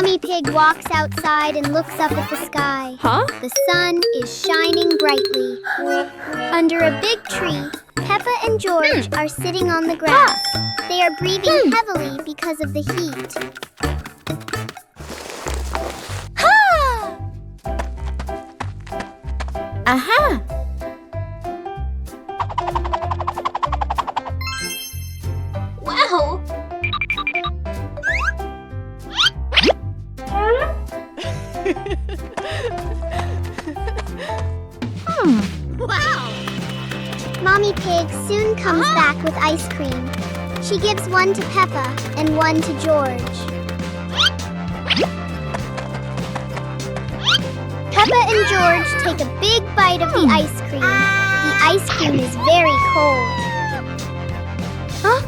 Mommy Pig walks outside and looks up at the sky. Huh? The sun is shining brightly. Under a big tree, Peppa and George are sitting on the grass. They are breathing heavily because of the heat. Aha! Wow! Wow! Mommy Pig soon comes back with ice cream. She gives one to Peppa and one to George. Peppa and George take a big bite of the ice cream. The ice cream is very cold. Huh?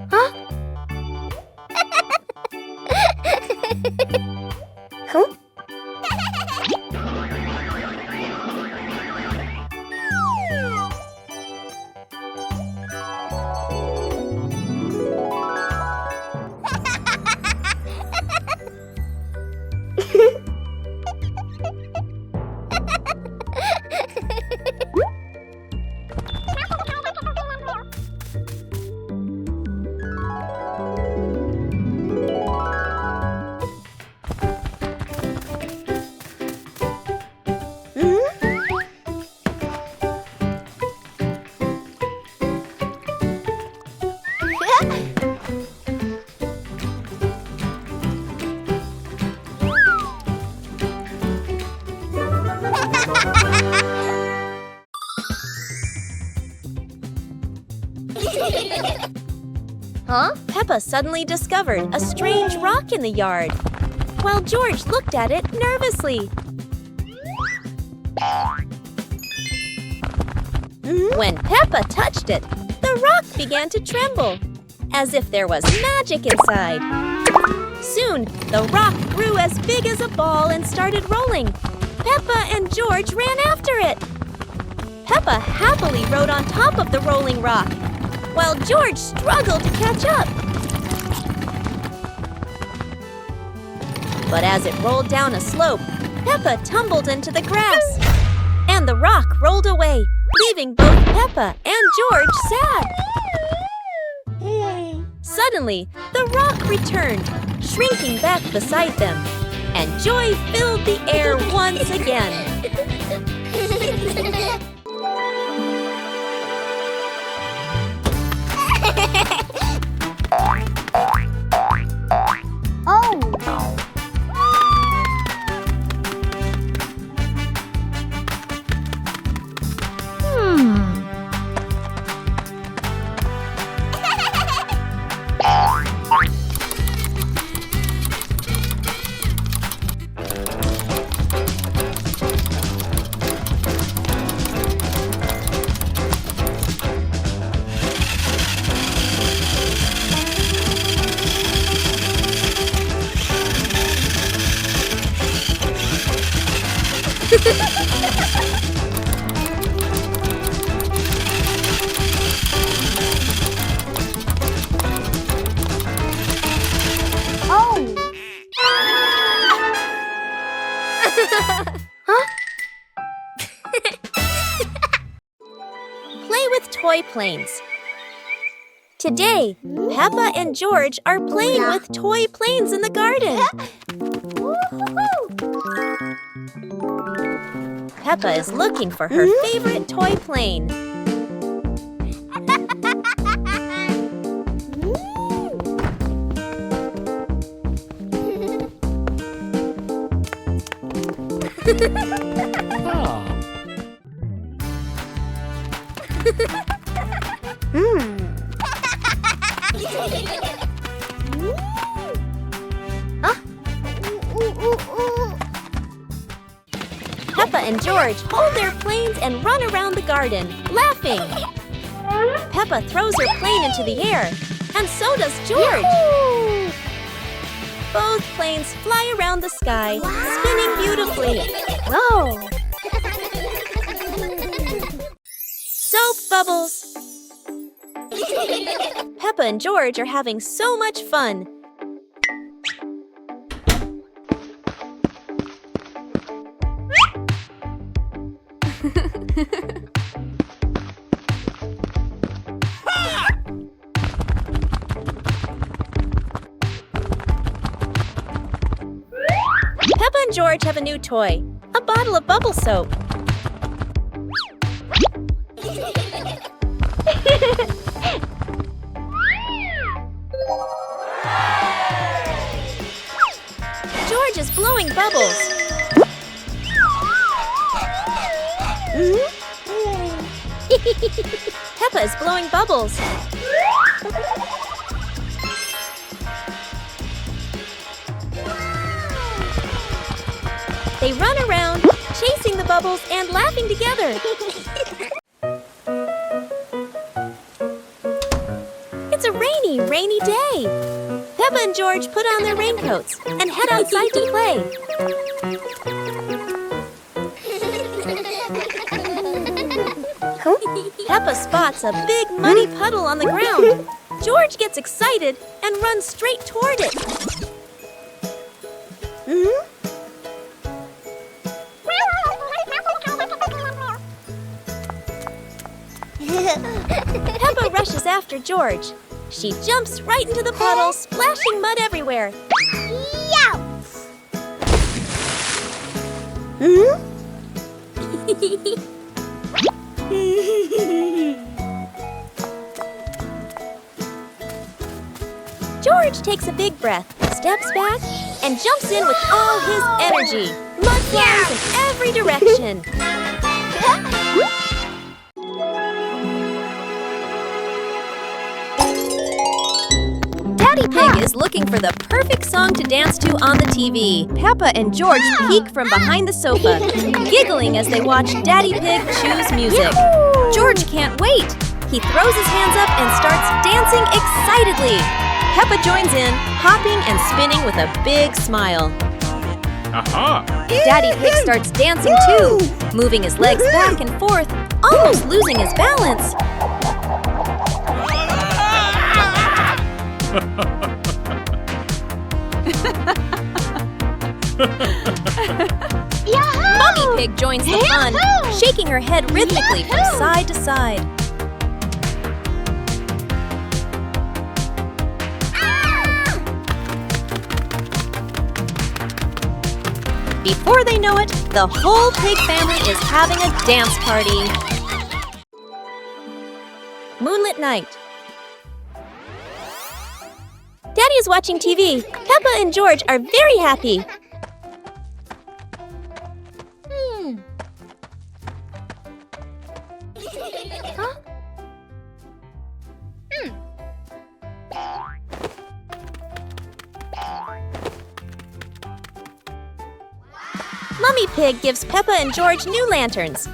Huh? Huh? Huh? Peppa suddenly discovered a strange rock in the yard, while George looked at it nervously. When Peppa touched it, the rock began to tremble, as if there was magic inside. Soon, the rock grew as big as a ball and started rolling. Peppa and George ran after it. Peppa happily rode on top of the rolling rock, while George struggled to catch up. But as it rolled down a slope, Peppa tumbled into the grass, and the rock rolled away, leaving both Peppa and George sad. Suddenly, the rock returned, shrinking back beside them, and joy filled the air once again. Oh! Play with toy planes. Today, Peppa and George are playing with toy planes in the garden. Peppa is looking for her favorite toy plane. Peppa and George hold their planes and run around the garden, laughing. Peppa throws her plane into the air, and so does George. Both planes fly around the sky, spinning beautifully. Whoa! bubbles. Peppa and George are having so much fun. Peppa and George have a new toy, a bottle of bubble soap. George is blowing bubbles. Peppa is blowing bubbles. They run around, chasing the bubbles and laughing together. It's a rainy day. Peppa and George put on their raincoats and head outside to play. Peppa spots a big muddy puddle on the ground. George gets excited and runs straight toward it. Peppa rushes after George. She jumps right into the puddle, splashing mud everywhere. George takes a big breath, steps back, and jumps in with all his energy. Mud flies in every direction. Daddy Pig is looking for the perfect song to dance to on the TV. Peppa and George peek from behind the sofa, giggling as they watch Daddy Pig choose music. George can't wait. He throws his hands up and starts dancing excitedly. Peppa joins in, hopping and spinning with a big smile. Daddy Pig starts dancing too, moving his legs back and forth, almost losing his balance. Mommy Pig joins the fun, shaking her head rhythmically from side to side. Before they know it, the whole pig family is having a dance party. Moonlit night. Daddy is watching TV. Peppa and George are very happy. Mummy Pig gives Peppa and George new lanterns.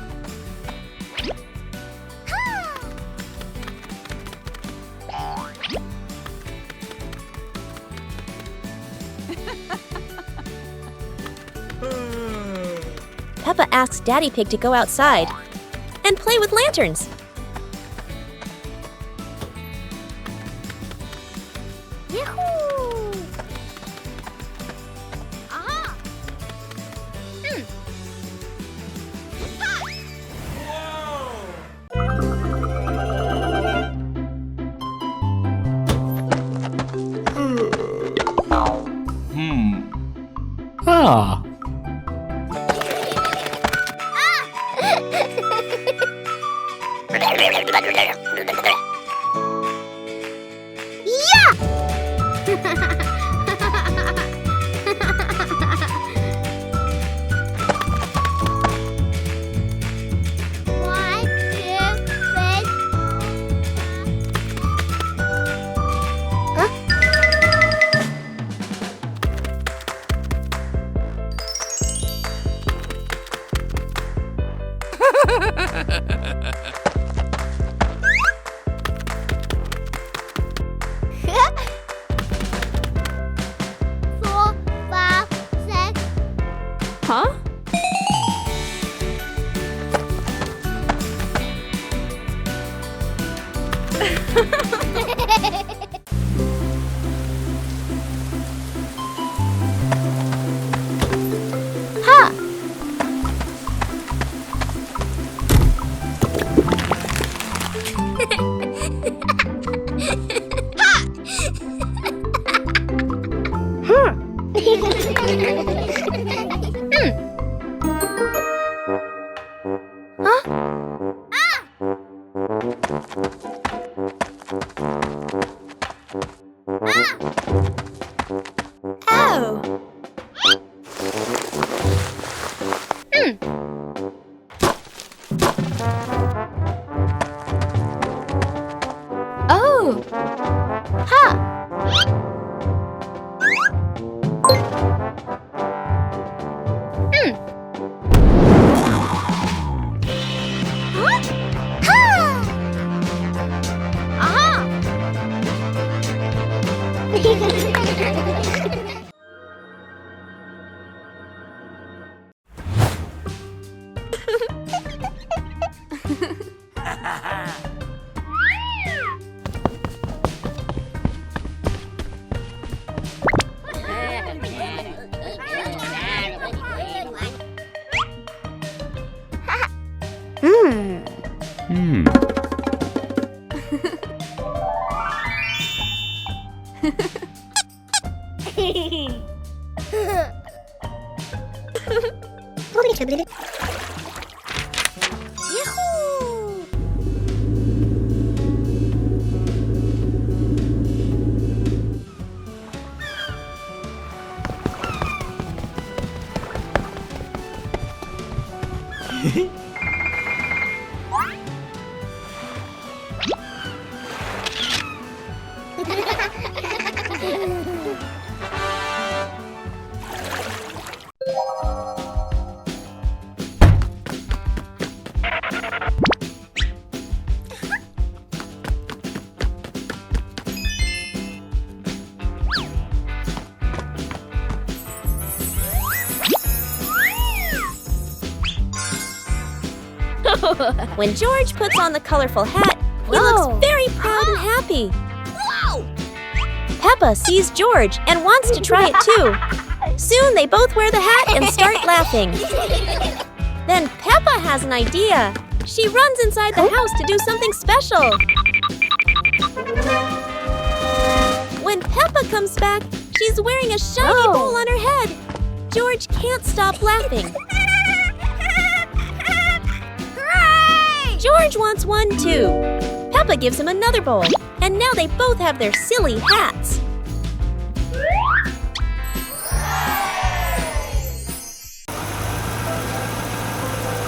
Peppa asks Daddy Pig to go outside and play with lanterns. Huh? When George puts on the colorful hat, he looks very proud and happy. Peppa sees George and wants to try it too. Soon they both wear the hat and start laughing. Then Peppa has an idea. She runs inside the house to do something special. When Peppa comes back, she's wearing a shiny bowl on her head. George can't stop laughing. George wants one too. Peppa gives him another bowl, and now they both have their silly hats.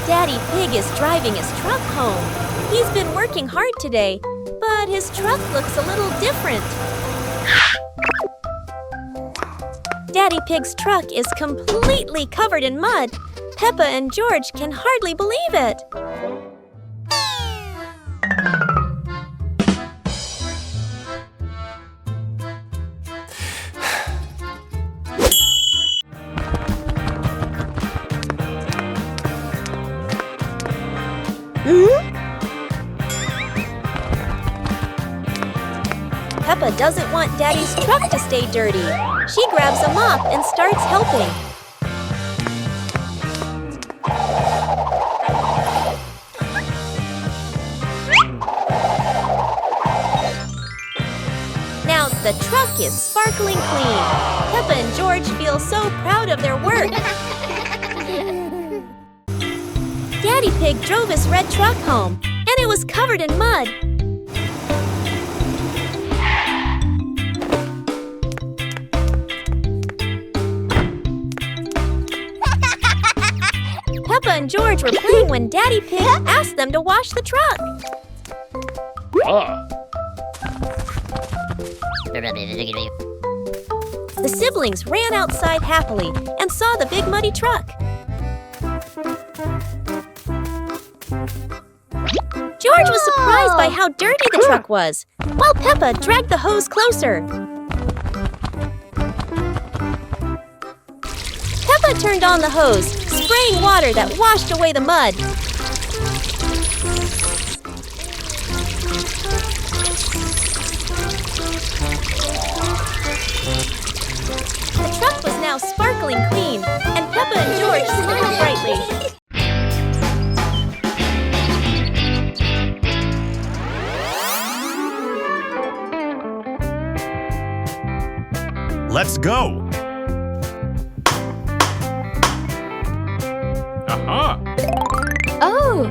Daddy Pig is driving his truck home. He's been working hard today, but his truck looks a little different. Daddy Pig's truck is completely covered in mud. Peppa and George can hardly believe it. Peppa doesn't want Daddy's truck to stay dirty. She grabs a mop and starts helping. Now the truck is sparkling clean. Peppa and George feel so proud of their work. Daddy Pig drove his red truck home, and it was covered in mud. Peppa and George were playing when Daddy Pig asked them to wash the truck. The siblings ran outside happily and saw the big muddy truck. George was surprised by how dirty the truck was, while Peppa dragged the hose closer. Peppa turned on the hose, spraying water that washed away the mud. The truck was now sparkling clean, and Peppa and George smiled brightly. Let's go! Oh!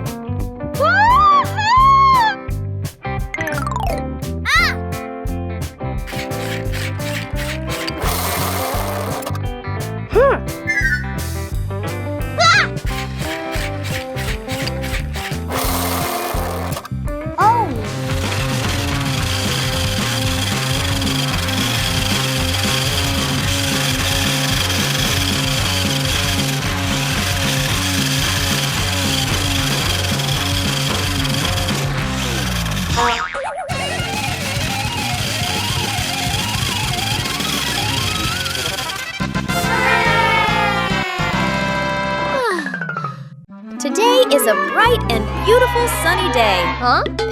Today is a bright and beautiful sunny day.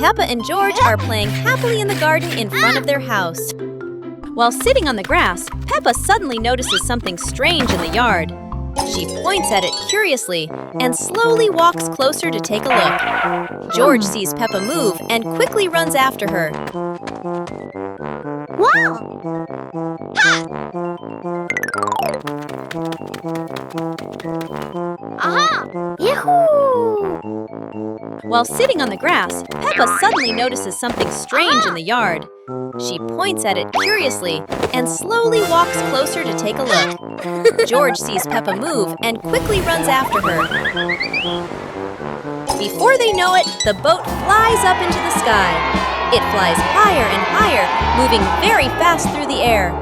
Peppa and George are playing happily in the garden in front of their house. While sitting on the grass, Peppa suddenly notices something strange in the yard. She points at it curiously and slowly walks closer to take a look. George sees Peppa move and quickly runs after her. Yahoo! While sitting on the grass, Peppa suddenly notices something strange in the yard. She points at it curiously and slowly walks closer to take a look. George sees Peppa move and quickly runs after her. Before they know it, the boat flies up into the sky. It flies higher and higher, moving very fast through the air.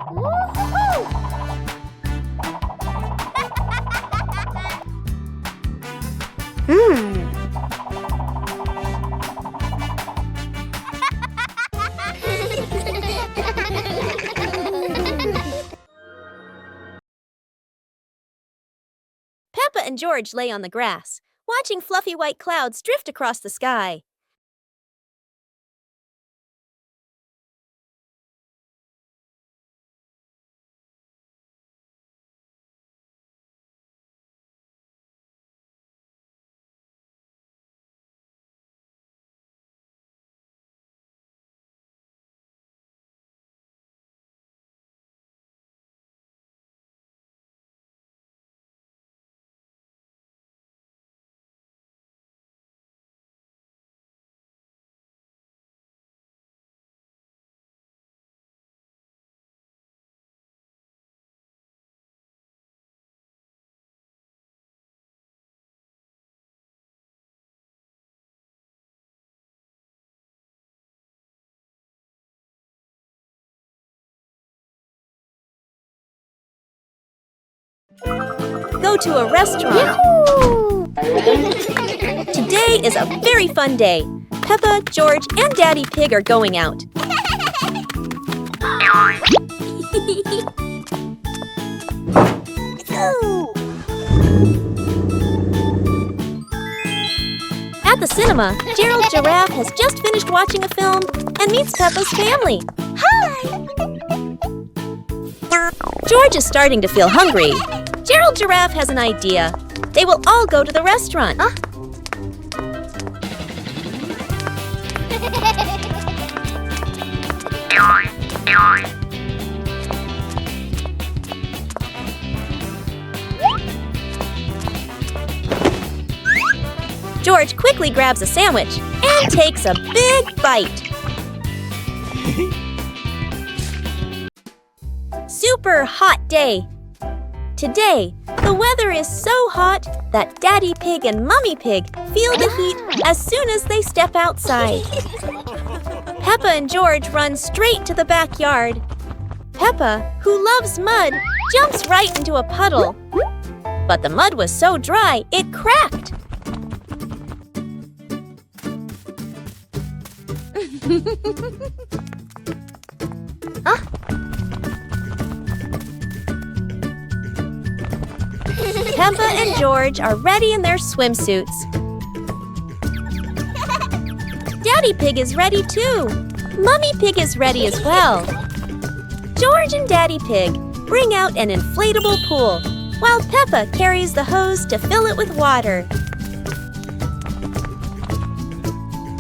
Whoa! Whoa! Peppa and George lay on the grass, watching fluffy white clouds drift across the sky. Go to a restaurant. Yahoo! Today is a very fun day. Peppa, George, and Daddy Pig are going out. At the cinema, Gerald Giraffe has just finished watching a film and meets Peppa's family. Hi! George is starting to feel hungry. Gerald Giraffe has an idea. They will all go to the restaurant. George quickly grabs a sandwich and takes a big bite. Super hot day. Today, the weather is so hot that Daddy Pig and Mummy Pig feel the heat as soon as they step outside. Peppa and George run straight to the backyard. Peppa, who loves mud, jumps right into a puddle. But the mud was so dry, it cracked. Peppa and George are ready in their swimsuits. Daddy Pig is ready too. Mummy Pig is ready as well. George and Daddy Pig bring out an inflatable pool, while Peppa carries the hose to fill it with water.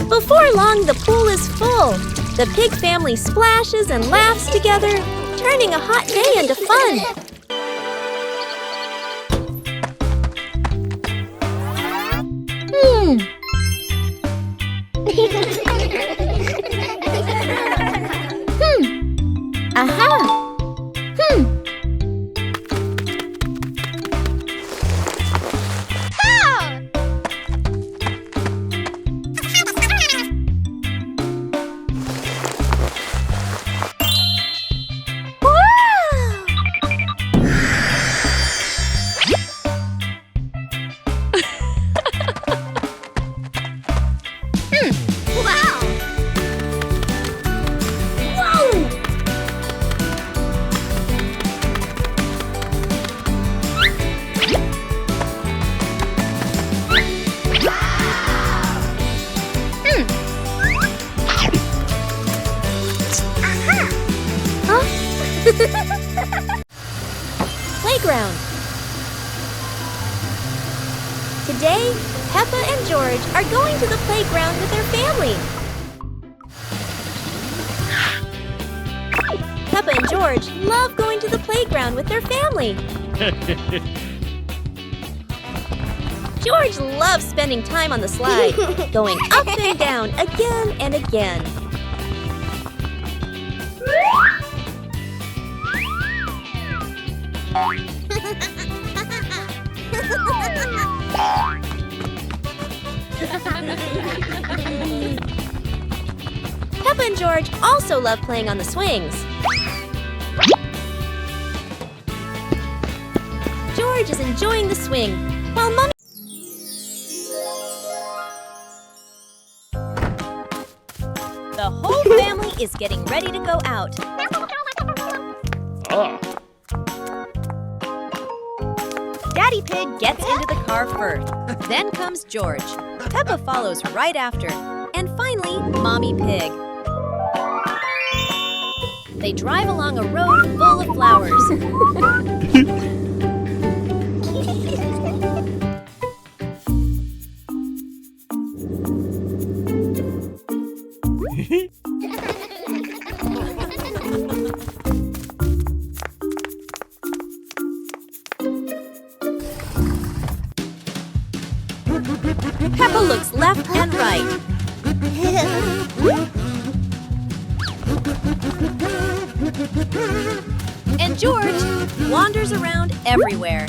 Before long, the pool is full. The pig family splashes and laughs together, turning a hot day into fun. Playground. Today, Peppa and George are going to the playground with their family. Peppa and George love going to the playground with their family. George loves spending time on the slide, going up and down again and again. Peppa and George also love playing on the swings. George is enjoying the swing, while Mommy... The whole family is getting ready to go out. Daddy Pig gets into the car first. Then comes George. Peppa follows right after. And finally, Mommy Pig. They drive along a road full of flowers. Peppa looks left and right. And George wanders around everywhere.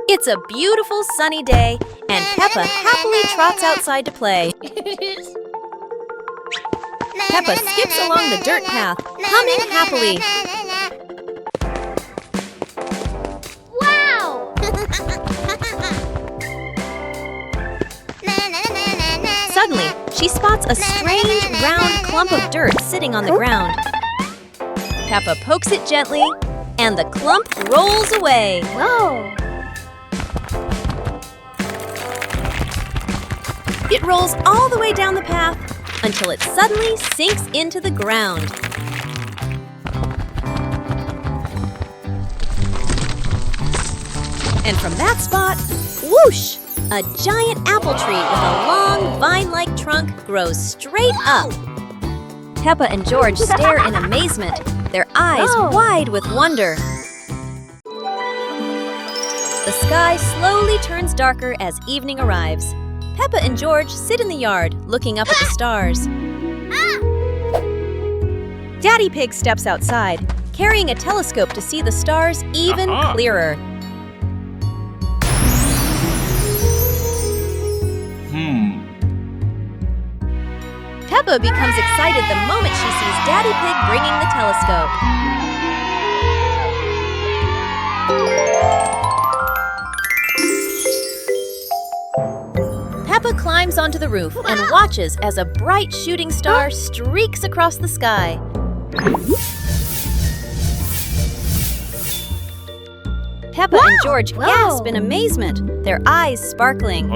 It's a beautiful sunny day, and Peppa happily trots outside to play. Peppa skips along the dirt path, humming happily. Wow! Suddenly, she spots a strange, round clump of dirt sitting on the ground. Peppa pokes it gently, and the clump rolls away. Whoa! It rolls all the way down the path until it suddenly sinks into the ground. And from that spot, whoosh! A giant apple tree with a long, vine-like trunk grows straight up. Peppa and George stare in amazement, their eyes wide with wonder. The sky slowly turns darker as evening arrives. Peppa and George sit in the yard, looking up at the stars. Daddy Pig steps outside, carrying a telescope to see the stars even clearer. Peppa becomes excited the moment she sees Daddy Pig bringing the telescope. Peppa climbs onto the roof and watches as a bright shooting star streaks across the sky. Peppa and George gasp in amazement, their eyes sparkling.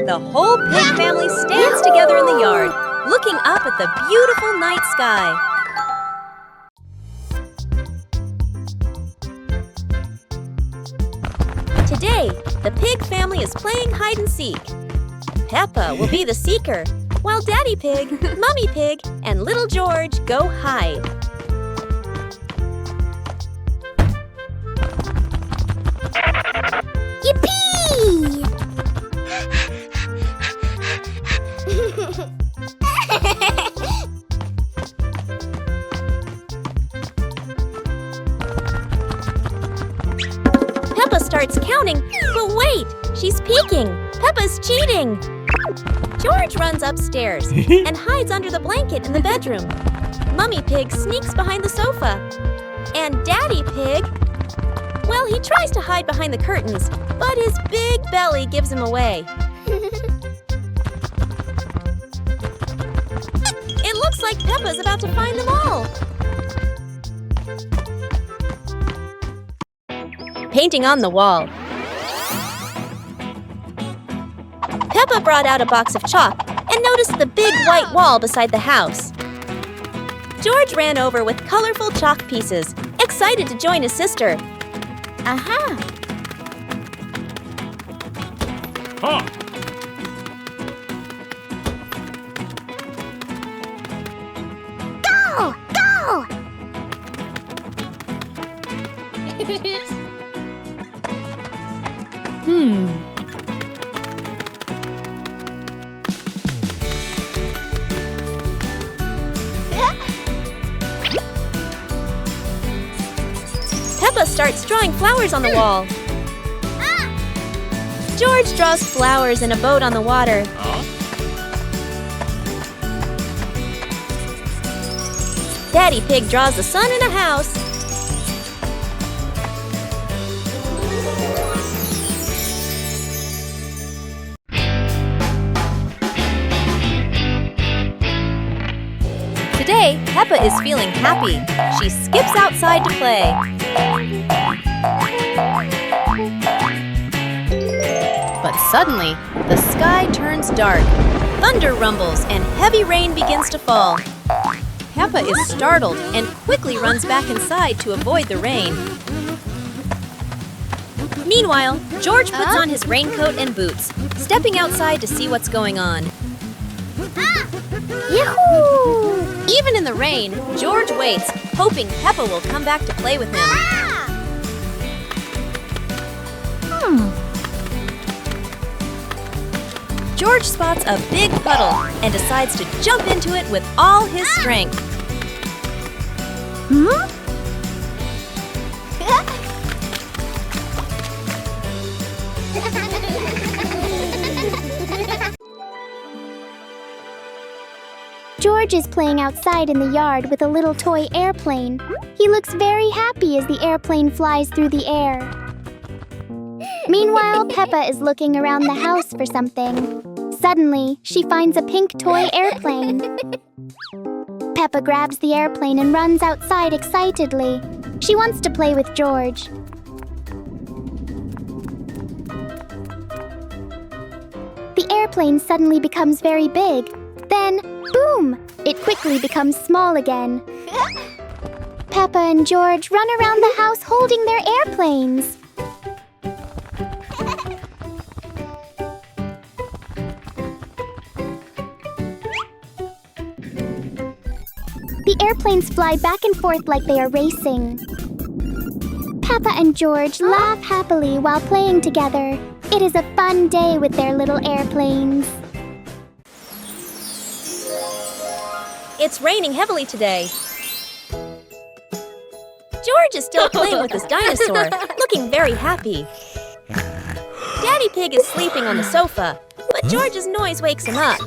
The whole pig family stands together in the yard, looking up at the beautiful night sky. Today, the pig family is playing hide and seek. Peppa will be the seeker, while Daddy Pig, Mummy Pig, and Little George go hide. Yippee! Peppa starts counting, but wait, she's peeking. Peppa's cheating. George runs upstairs and hides under the blanket in the bedroom. Mummy Pig sneaks behind the sofa. And Daddy Pig, well, he tries to hide behind the curtains, but his big belly gives him away. It looks like Peppa's about to find them all. Painting on the wall. Peppa brought out a box of chalk and noticed the big white wall beside the house. George ran over with colorful chalk pieces, excited to join his sister. Aha! Huh. Go! Go! Peppa starts drawing flowers on the wall. George draws flowers in a boat on the water. Daddy Pig draws the sun in a house. Today, Peppa is feeling happy. She skips outside to play. But suddenly, the sky turns dark. Thunder rumbles and heavy rain begins to fall. Peppa is startled and quickly runs back inside to avoid the rain. Meanwhile, George puts on his raincoat and boots, stepping outside to see what's going on. Yahoo! Even in the rain, George waits, hoping Peppa will come back to play with him. George spots a big puddle and decides to jump into it with all his strength. George is playing outside in the yard with a little toy airplane. He looks very happy as the airplane flies through the air. Meanwhile, Peppa is looking around the house for something. Suddenly, she finds a pink toy airplane. Peppa grabs the airplane and runs outside excitedly. She wants to play with George. The airplane suddenly becomes very big. Then, boom! It quickly becomes small again. Peppa and George run around the house holding their airplanes. The airplanes fly back and forth like they are racing. Peppa and George laugh happily while playing together. It is a fun day with their little airplanes. It's raining heavily today. George is still playing with his dinosaur, looking very happy. Daddy Pig is sleeping on the sofa, but George's noise wakes him up.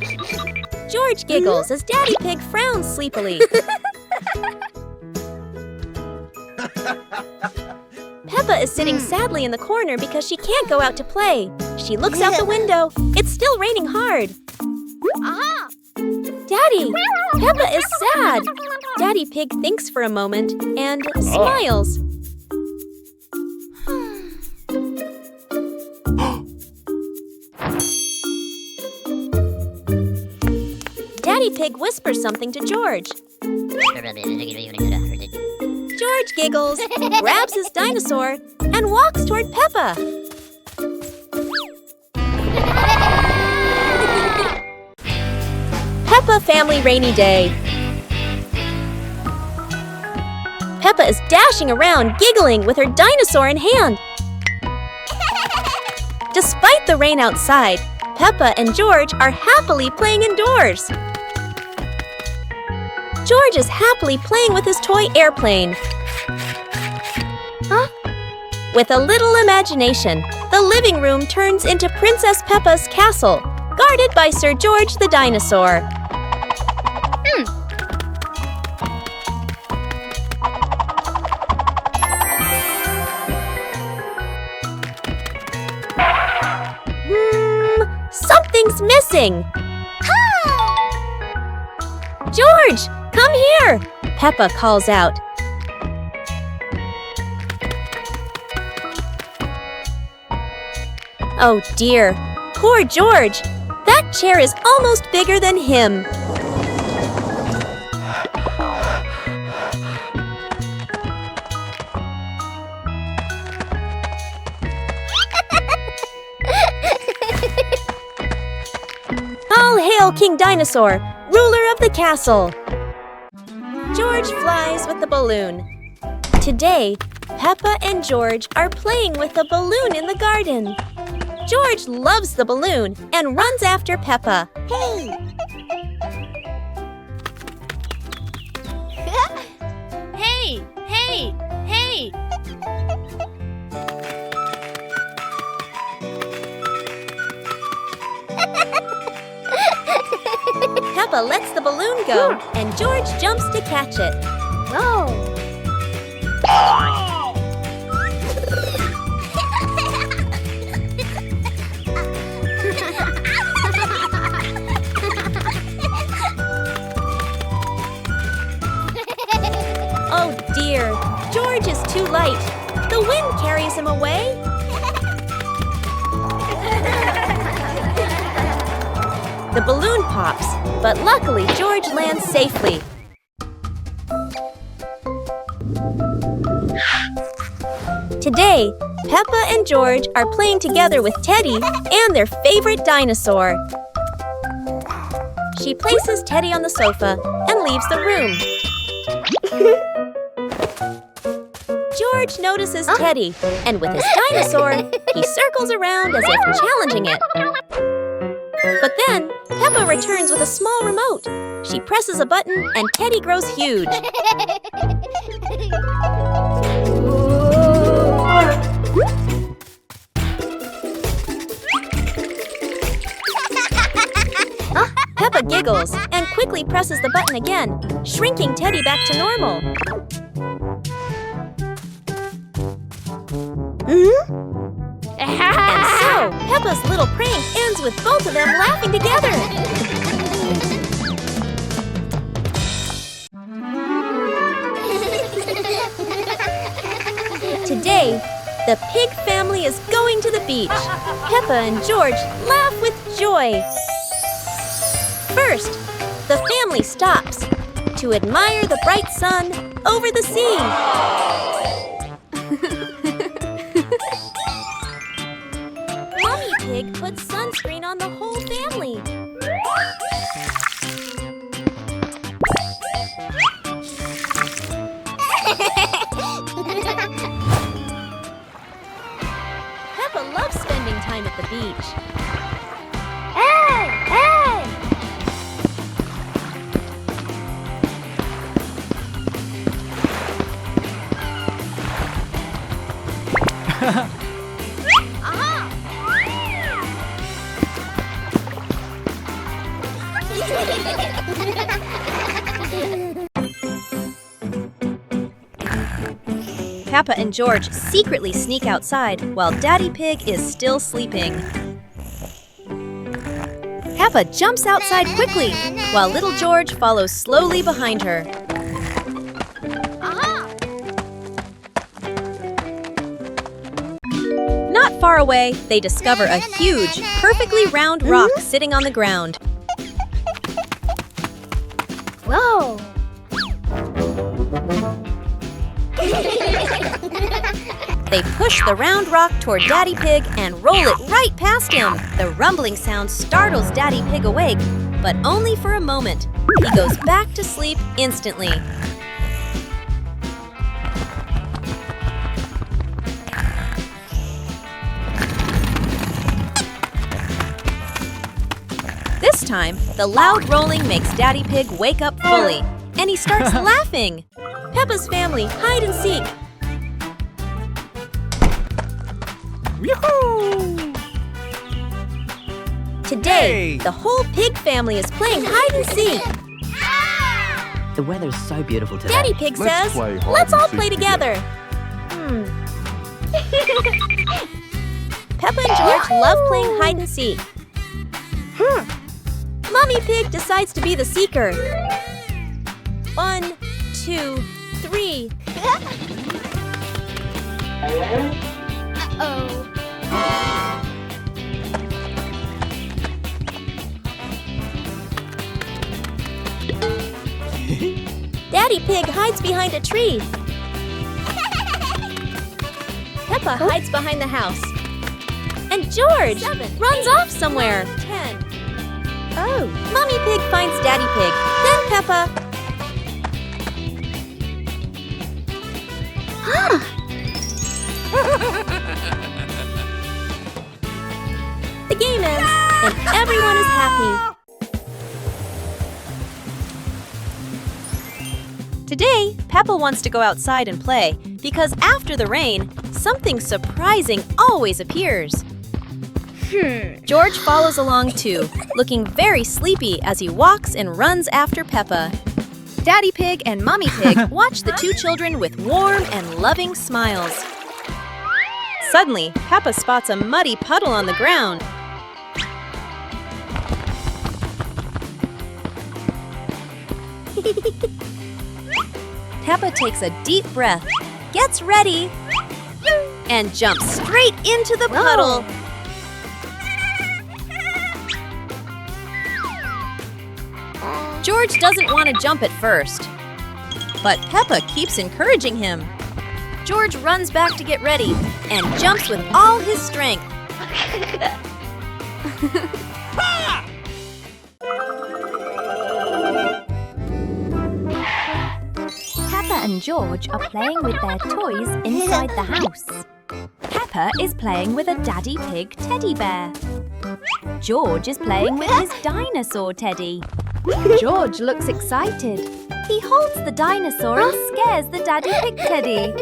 George giggles as Daddy Pig frowns sleepily. Peppa is sitting sadly in the corner because she can't go out to play. She looks out the window. It's still raining hard. Aha! Daddy, Peppa is sad. Daddy Pig thinks for a moment and smiles. Daddy Pig whispers something to George. George giggles, grabs his dinosaur, and walks toward Peppa. Peppa Family Rainy Day. Peppa is dashing around, giggling with her dinosaur in hand. Despite the rain outside, Peppa and George are happily playing indoors. George is happily playing with his toy airplane. With a little imagination, the living room turns into Princess Peppa's castle, guarded by Sir George the dinosaur. Something's missing. George, come here! Peppa calls out. Oh dear, poor George. That chair is almost bigger than him. All hail King Dinosaur, ruler of the castle. George flies with the balloon. Today, Peppa and George are playing with a balloon in the garden. George loves the balloon and runs after Peppa. Hey! Hey, hey, hey! Peppa lets the balloon go, and George jumps to catch it. Whoa! Oh dear, George is too light. The wind carries him away. The balloon pops, but luckily George lands safely. Today, Peppa and George are playing together with Teddy and their favorite dinosaur. She places Teddy on the sofa and leaves the room. George notices Teddy, and with his dinosaur, he circles around as if challenging it. But then, Peppa returns with a small remote. She presses a button and Teddy grows huge. Peppa giggles and quickly presses the button again, shrinking Teddy back to normal. And so, Peppa's little prank ends with both of them laughing together. Today, the pig family is going to the beach. Peppa and George laugh with joy. First, the family stops to admire the bright sun over the sea. Mommy Pig puts sunscreen on the whole family. Peppa loves spending time at the beach. Hey! Hey! Peppa and George secretly sneak outside while Daddy Pig is still sleeping. Peppa jumps outside quickly while little George follows slowly behind her. Not far away, they discover a huge, perfectly round rock sitting on the ground. Whoa! They push the round rock toward Daddy Pig and roll it right past him. The rumbling sound startles Daddy Pig awake, but only for a moment. He goes back to sleep instantly. This time, the loud rolling makes Daddy Pig wake up fully, and he starts laughing. Peppa's family hide and seek. Yoo-hoo! Today, the whole pig family is playing hide and seek. The weather's so beautiful today. Daddy Pig Let's says, play hide let's and all seek play together. Peppa and George love playing hide and seek. Mommy Pig decides to be the seeker. 1, 2, 3. Uh-oh. Mommy Pig hides behind a tree. Peppa hides behind the house. And George runs off somewhere. 10. Oh. Mommy Pig finds Daddy Pig. Then Peppa. The game ends, and everyone is happy. Today, Peppa wants to go outside and play because after the rain, something surprising always appears. George follows along too, looking very sleepy as he walks and runs after Peppa. Daddy Pig and Mommy Pig watch the two children with warm and loving smiles. Suddenly, Peppa spots a muddy puddle on the ground. Peppa takes a deep breath, gets ready, and jumps straight into the puddle. George doesn't want to jump at first, but Peppa keeps encouraging him. George runs back to get ready and jumps with all his strength. Peppa and George are playing with their toys inside the house. Peppa is playing with a Daddy Pig teddy bear. George is playing with his dinosaur teddy. George looks excited. He holds the dinosaur and scares the Daddy Pig teddy.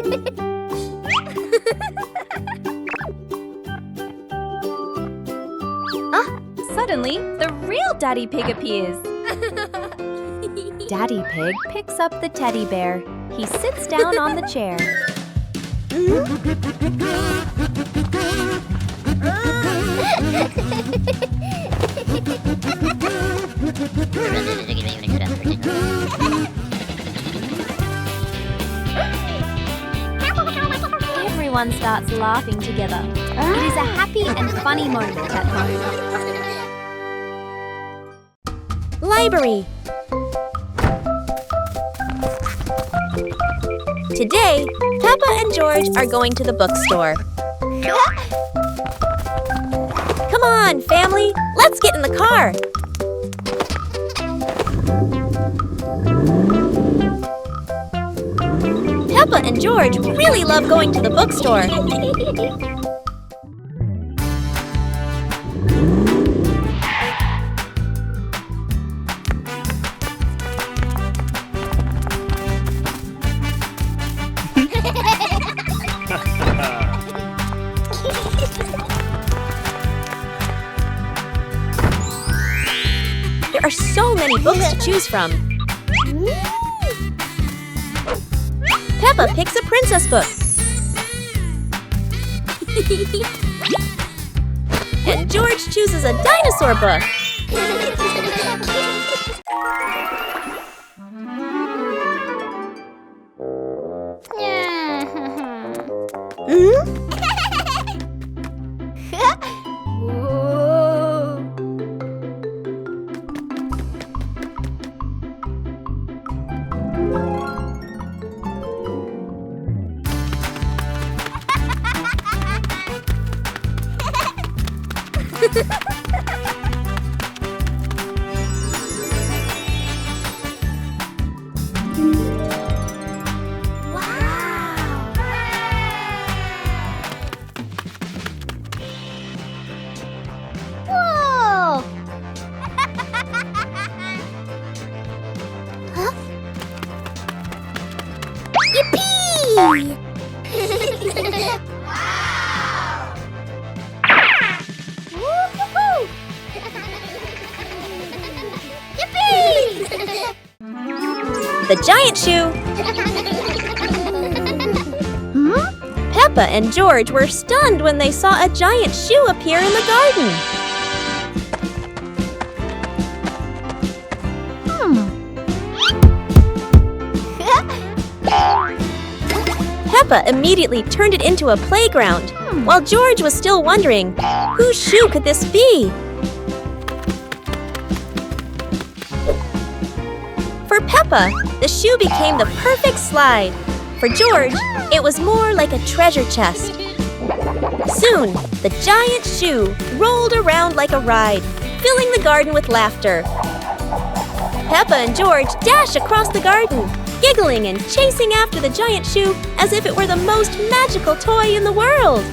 Suddenly, the real Daddy Pig appears. Daddy Pig picks up the teddy bear. He sits down on the chair. Everyone starts laughing together. It is a happy and funny moment at home. Library. Today, Peppa and George are going to the bookstore. Come on, family, let's get in the car. Peppa and George really love going to the bookstore. There are so many books to choose from. Peppa picks a princess book. And George chooses a dinosaur book. The giant shoe! Peppa and George were stunned when they saw a giant shoe appear in the garden. Peppa immediately turned it into a playground, while George was still wondering, whose shoe could this be? For Peppa, the shoe became the perfect slide. For George, it was more like a treasure chest. Soon, the giant shoe rolled around like a ride, filling the garden with laughter. Peppa and George dash across the garden, giggling and chasing after the giant shoe as if it were the most magical toy in the world.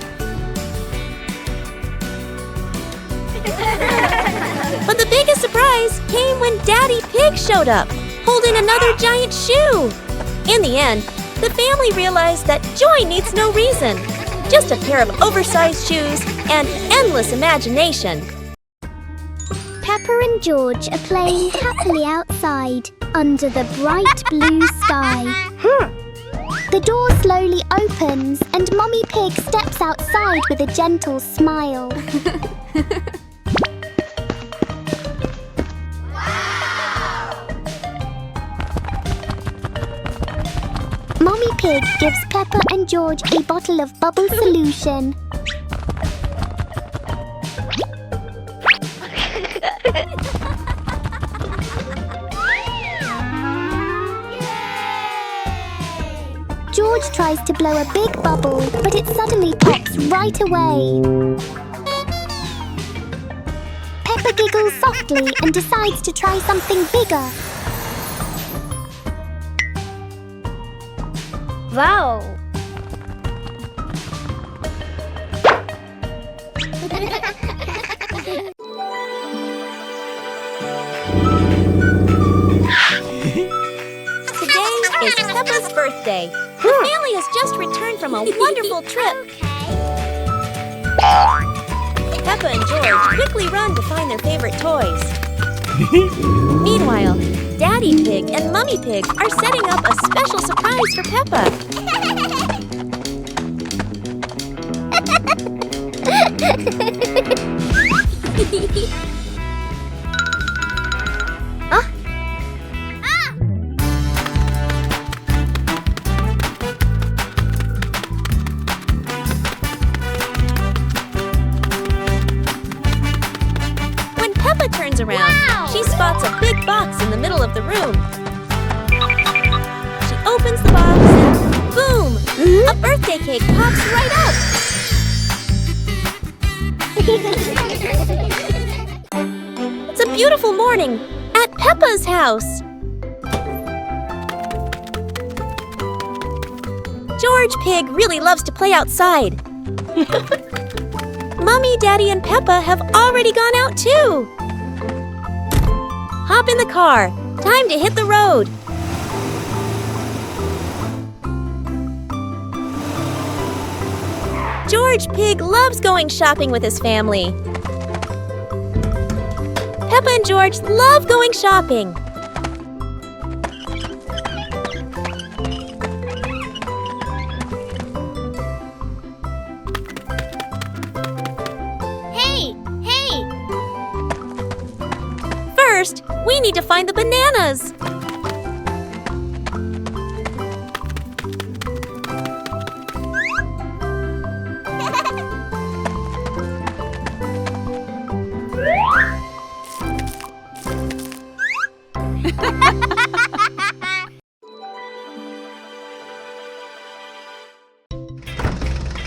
But the biggest surprise came when Daddy Pig showed up, holding another giant shoe. In the end, the family realized that joy needs no reason, just a pair of oversized shoes and endless imagination. Peppa and George are playing happily outside under the bright blue sky. The door slowly opens and Mummy Pig steps outside with a gentle smile. Mummy Pig gives Peppa and George a bottle of bubble solution. George tries to blow a big bubble, but it suddenly pops right away. Peppa giggles softly and decides to try something bigger. Wow! Today is Peppa's birthday. The family has just returned from a wonderful trip. Peppa and George quickly run to find their favorite toys. Meanwhile, Daddy Pig and Mummy Pig are setting up a special surprise for Peppa. When Peppa turns around, she spots a big box in the middle of the room. She opens the box and boom! A birthday cake pops right up! It's a beautiful morning at Peppa's house. George Pig really loves to play outside. Mummy, Daddy, and Peppa have already gone out too. Hop in the car. Time to hit the road. George Pig loves going shopping with his family. Peppa and George love going shopping. Hey! First, we need to find the bananas.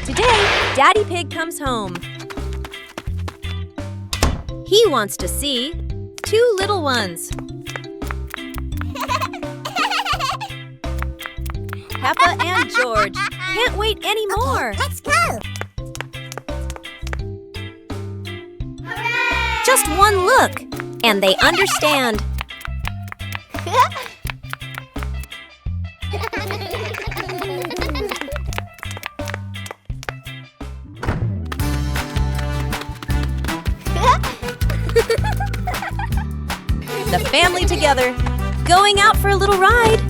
Today, Daddy Pig comes home. He wants to see 2 little ones. Peppa and George can't wait anymore. Let's go! Just one look, and they understand. The family together, going out for a little ride.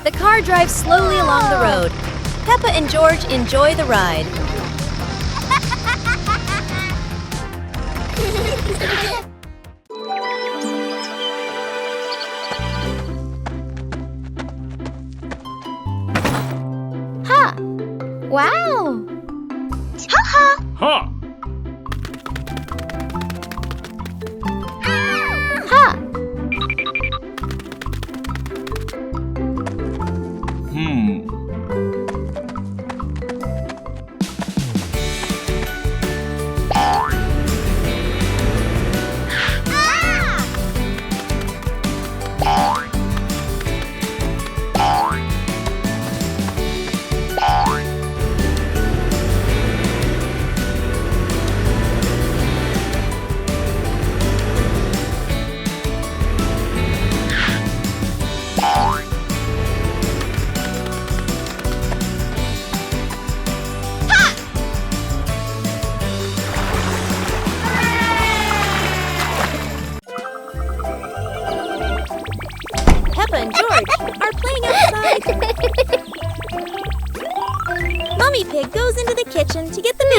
The car drives slowly along the road. Peppa and George enjoy the ride. Ha! Wow! Ha ha! Ha!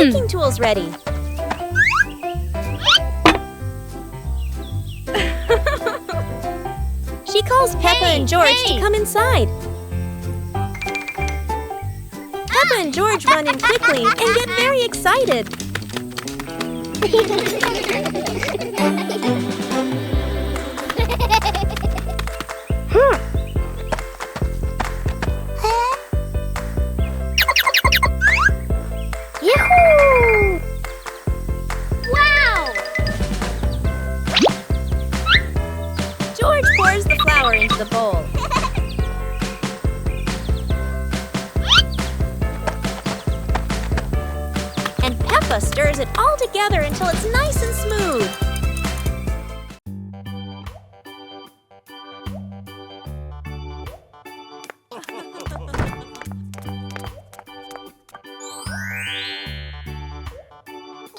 baking tools ready. She calls Peppa and George to come inside. Peppa and George run in quickly and get very excited. Yahoo! Wow! George pours the flour into the bowl. And Peppa stirs it all together until it's nice and smooth.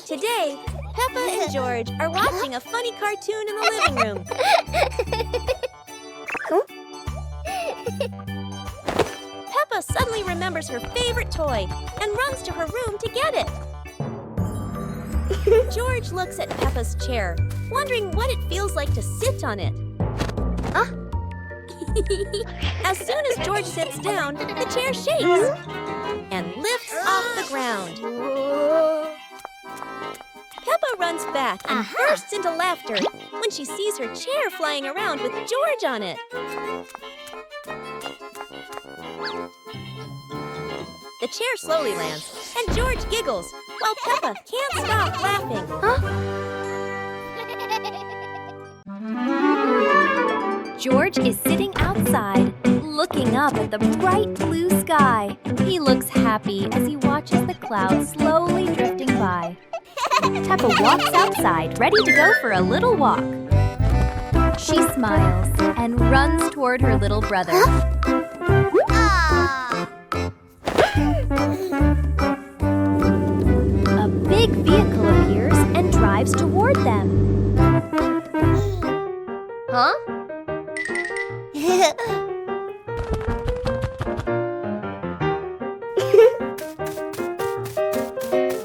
Today, Peppa and George are watching a funny cartoon in the living room. Peppa suddenly remembers her favorite toy and runs to her room to get it. George looks at Peppa's chair, wondering what it feels like to sit on it. As soon as George sits down, the chair shakes and lifts off the ground. Peppa runs back and bursts into laughter when she sees her chair flying around with George on it. The chair slowly lands, and George giggles while Peppa can't stop laughing. George is sitting outside, looking up at the bright blue sky. He looks happy as he watches the clouds slowly drifting by. Peppa walks outside, ready to go for a little walk. She smiles and runs toward her little brother. A big vehicle appears and drives toward them.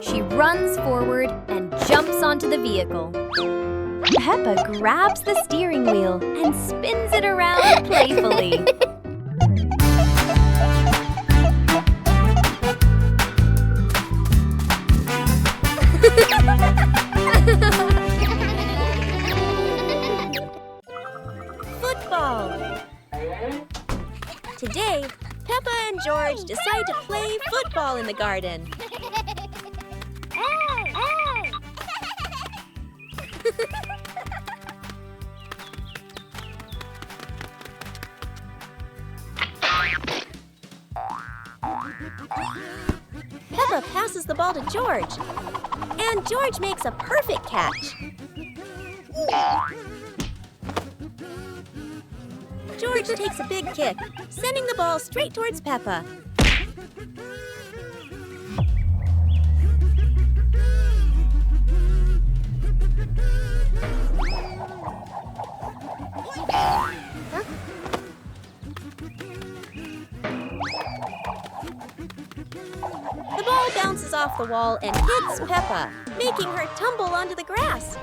She runs forward and jumps onto the vehicle. Peppa grabs the steering wheel and spins it around playfully. Football! Today, Peppa and George decide to play football in the garden. Peppa passes the ball to George, and George makes a perfect catch. George takes a big kick, sending the ball straight towards Peppa. The ball bounces off the wall and hits Peppa, making her tumble onto the grass.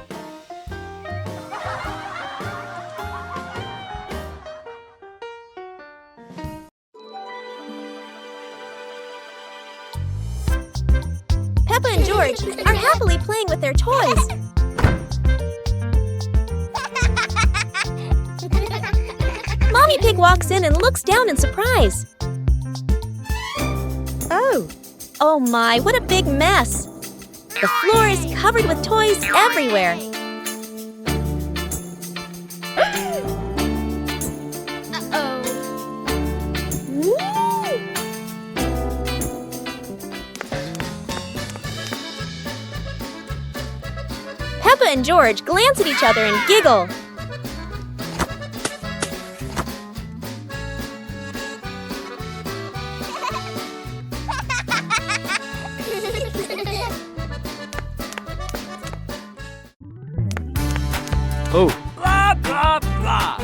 Peppa and George are happily playing with their toys. Mommy Pig walks in and looks down in surprise. Oh my, what a big mess! The floor is covered with toys everywhere. Peppa and George glance at each other and giggle. Oh. Blah, blah, blah.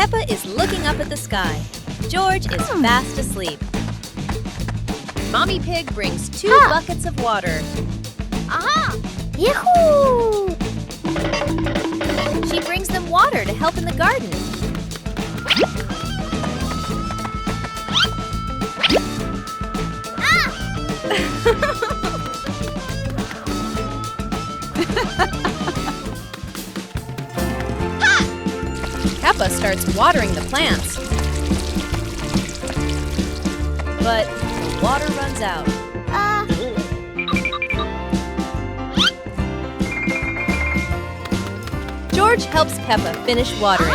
Peppa is looking up at the sky. George is fast asleep. Mommy Pig brings 2 buckets of water. Yahoo! She brings them water to help in the garden. Peppa starts watering the plants. But the water runs out. George helps Peppa finish watering.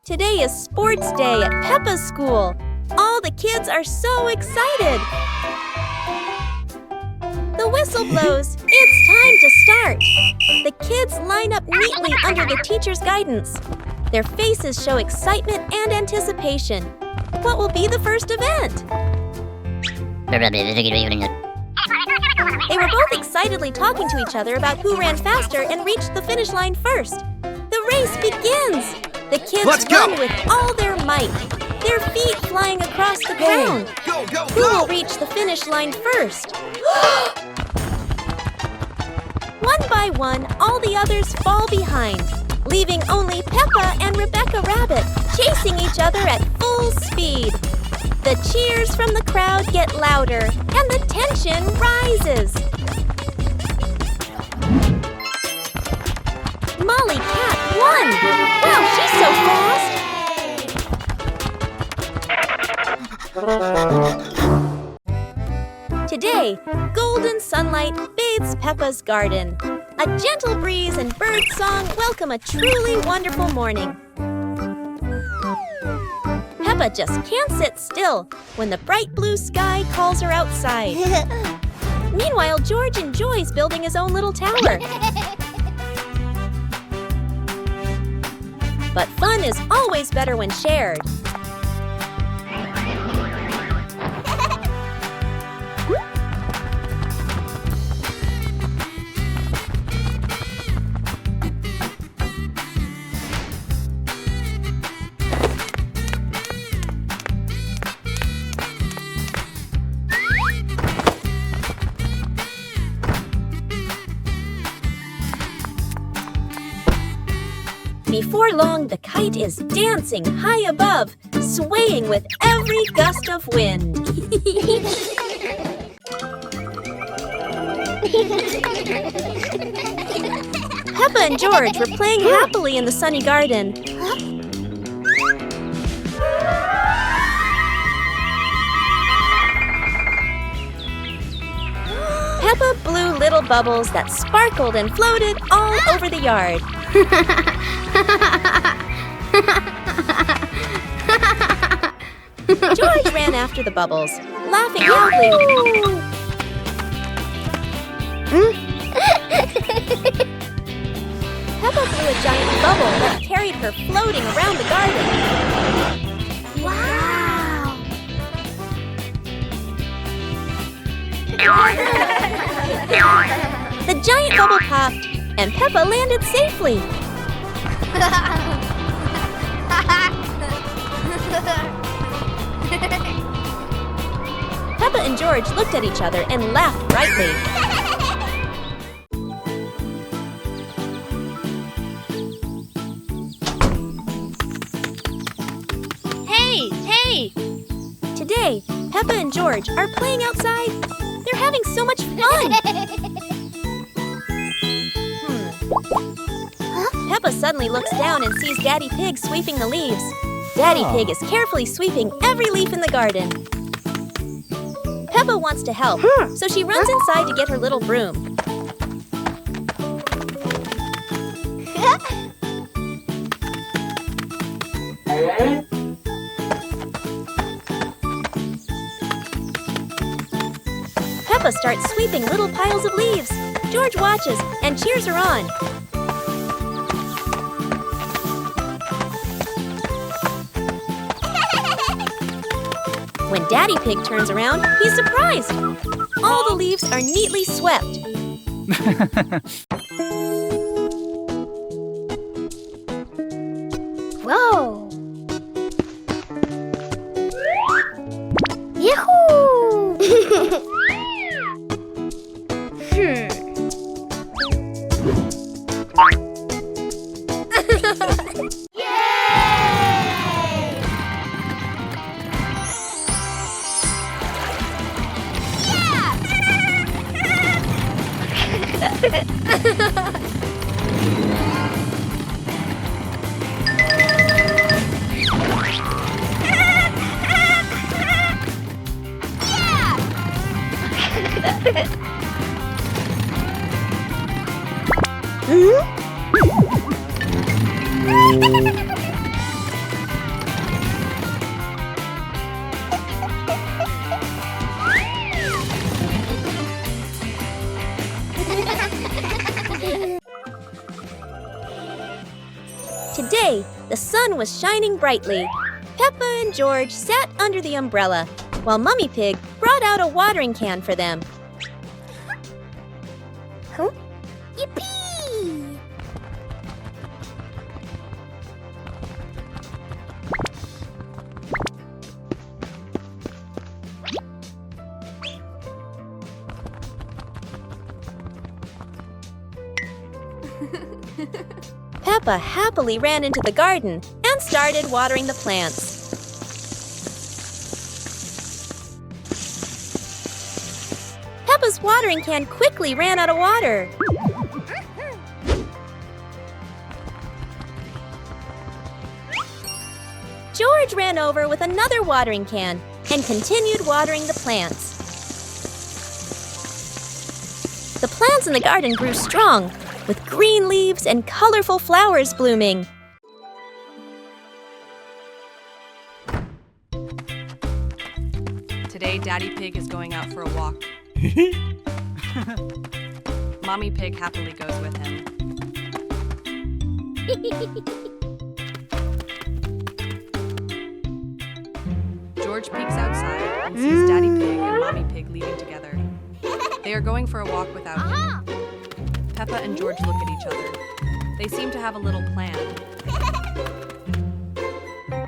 Today is sports day at Peppa's school. All the kids are so excited. The whistle blows. It's time to start. The kids line up neatly under the teacher's guidance. Their faces show excitement and anticipation. What will be the first event? They were both excitedly talking to each other about who ran faster and reached the finish line first. The race begins. The kids run with all their might, their feet flying across the ground. Who will reach the finish line first? One by one, all the others fall behind, leaving only Peppa and Rebecca Rabbit chasing each other at full speed. The cheers from the crowd get louder, and the tension rises. Molly Cat won! Wow, she's so fast! Today, golden sunlight bathes Peppa's garden. A gentle breeze and bird song welcome a truly wonderful morning. Peppa just can't sit still when the bright blue sky calls her outside. Meanwhile, George enjoys building his own little tower. But fun is always better when shared. Before long, the kite is dancing high above, swaying with every gust of wind. Peppa and George were playing happily in the sunny garden. Peppa blew little bubbles that sparkled and floated all over the yard. George ran after the bubbles, laughing loudly. Peppa blew a giant bubble that carried her floating around the garden. Wow! The giant bubble popped, and Peppa landed safely. Peppa and George looked at each other and laughed brightly. Hey, hey! Today, Peppa and George are playing outside. They're having so much fun. Peppa suddenly looks down and sees Daddy Pig sweeping the leaves. Daddy Pig is carefully sweeping every leaf in the garden. Peppa wants to help, so she runs inside to get her little broom. Peppa starts sweeping little piles of leaves. George watches and cheers her on. When Daddy Pig turns around, he's surprised. All the leaves are neatly swept. Whoa! Yahoo! Today, the sun was shining brightly. Peppa and George sat under the umbrella, while Mummy Pig brought out a watering can for them. Yippee! Peppa happily ran into the garden and started watering the plants. Peppa's watering can quickly ran out of water. George ran over with another watering can and continued watering the plants. The plants in the garden grew strong, with green leaves and colorful flowers blooming. Today, Daddy Pig is going out for a walk. Mommy Pig happily goes with him. George peeks outside and sees Daddy Pig and Mommy Pig leaving together. They are going for a walk without him. Peppa and George look at each other. They seem to have a little plan.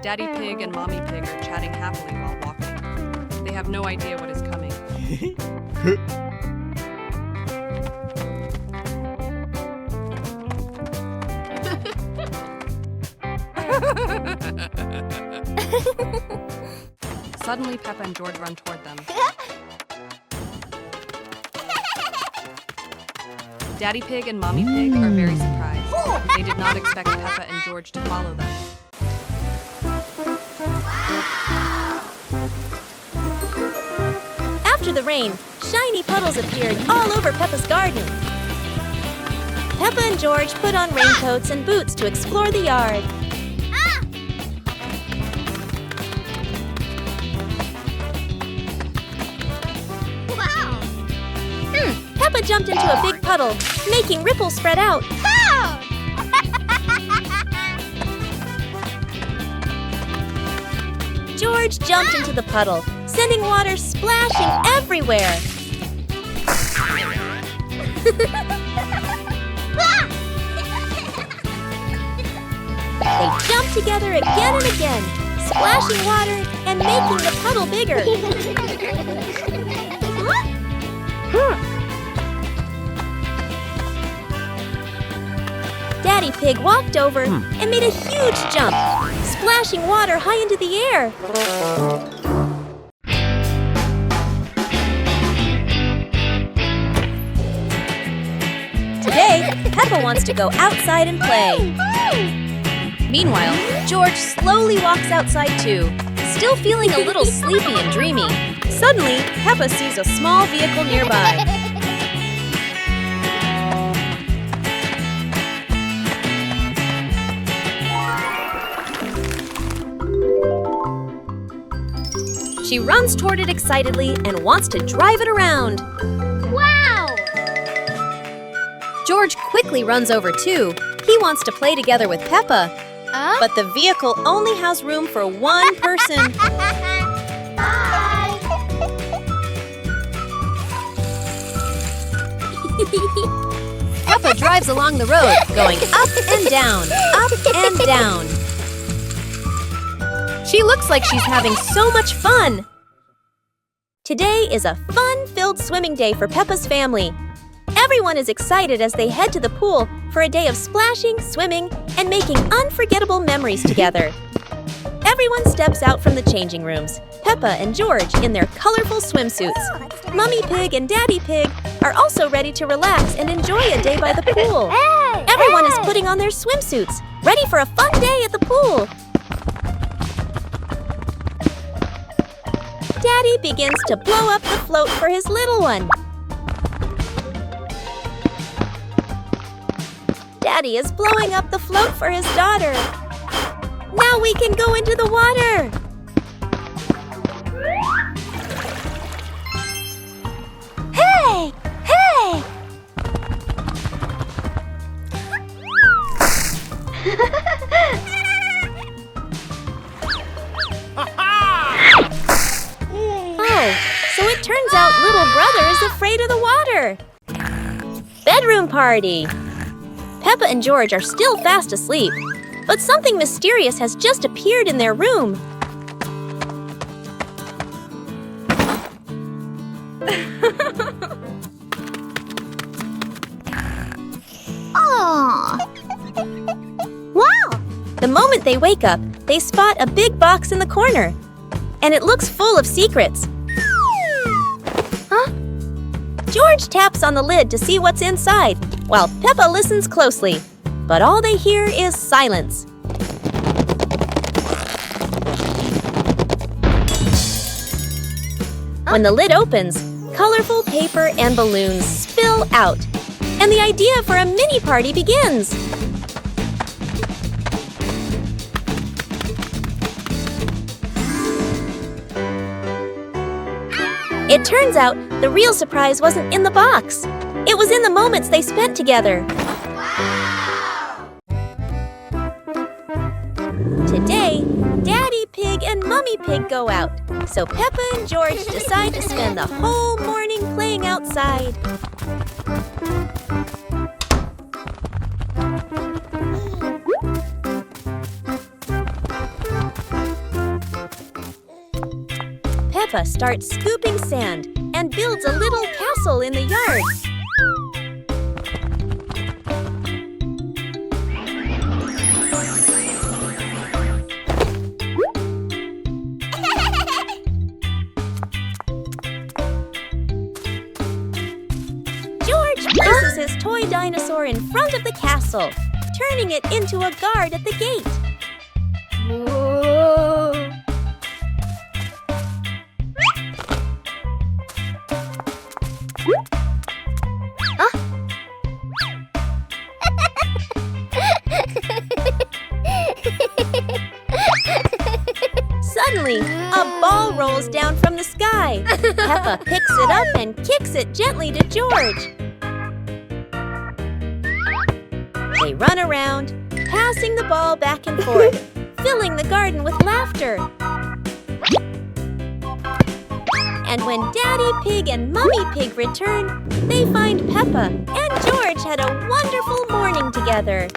Daddy Pig and Mommy Pig are chatting happily while walking. They have no idea what is coming. Suddenly, Peppa and George run toward them. Daddy Pig and Mommy Pig are very surprised. They did not expect Peppa and George to follow them. After the rain, shiny puddles appeared all over Peppa's garden. Peppa and George put on raincoats and boots to explore the yard. Peppa jumped into a big puddle, making ripples spread out. George jumped into the puddle, sending water splashing everywhere. They jumped together again and again, splashing water and making the puddle bigger. Daddy Pig walked over and made a huge jump, splashing water high into the air. Today, Peppa wants to go outside and play. Meanwhile, George slowly walks outside too, still feeling a little sleepy and dreamy. Suddenly, Peppa sees a small vehicle nearby. She runs toward it excitedly and wants to drive it around. Wow! George quickly runs over too. He wants to play together with Peppa. But the vehicle only has room for one person. Peppa drives along the road, going up and down, up and down. She looks like she's having so much fun. Today is a fun-filled swimming day for Peppa's family. Everyone is excited as they head to the pool for a day of splashing, swimming, and making unforgettable memories together. Everyone steps out from the changing rooms, Peppa and George in their colorful swimsuits. Mummy Pig and Daddy Pig are also ready to relax and enjoy a day by the pool. Everyone is putting on their swimsuits, ready for a fun day at the pool. Daddy begins to blow up the float for his little one. Daddy is blowing up the float for his daughter. Now we can go into the water. Hey! Hey! Oh, so it turns out little brother is afraid of the water. Bedroom party. Peppa and George are still fast asleep, but something mysterious has just appeared in their room. Aww. Wow! The moment they wake up, they spot a big box in the corner, and it looks full of secrets. Huh? George taps on the lid to see what's inside, while Peppa listens closely, but all they hear is silence. When the lid opens, colorful paper and balloons spill out, and the idea for a mini party begins. It turns out the real surprise wasn't in the box. It was in the moments they spent together. Today, Daddy Pig and Mummy Pig go out, so Peppa and George decide to spend the whole morning playing outside. Peppa starts scooping sand and builds a little castle in the yard. George places his toy dinosaur in front of the castle, turning it into a guard at the gate. Whoa. Suddenly, a ball rolls down from the sky. Peppa picks it up and kicks it gently to George. They run around, passing the ball back and forth, filling the garden with laughter. And when Daddy Pig and Mummy Pig return, they find Peppa and George had a wonderful morning together.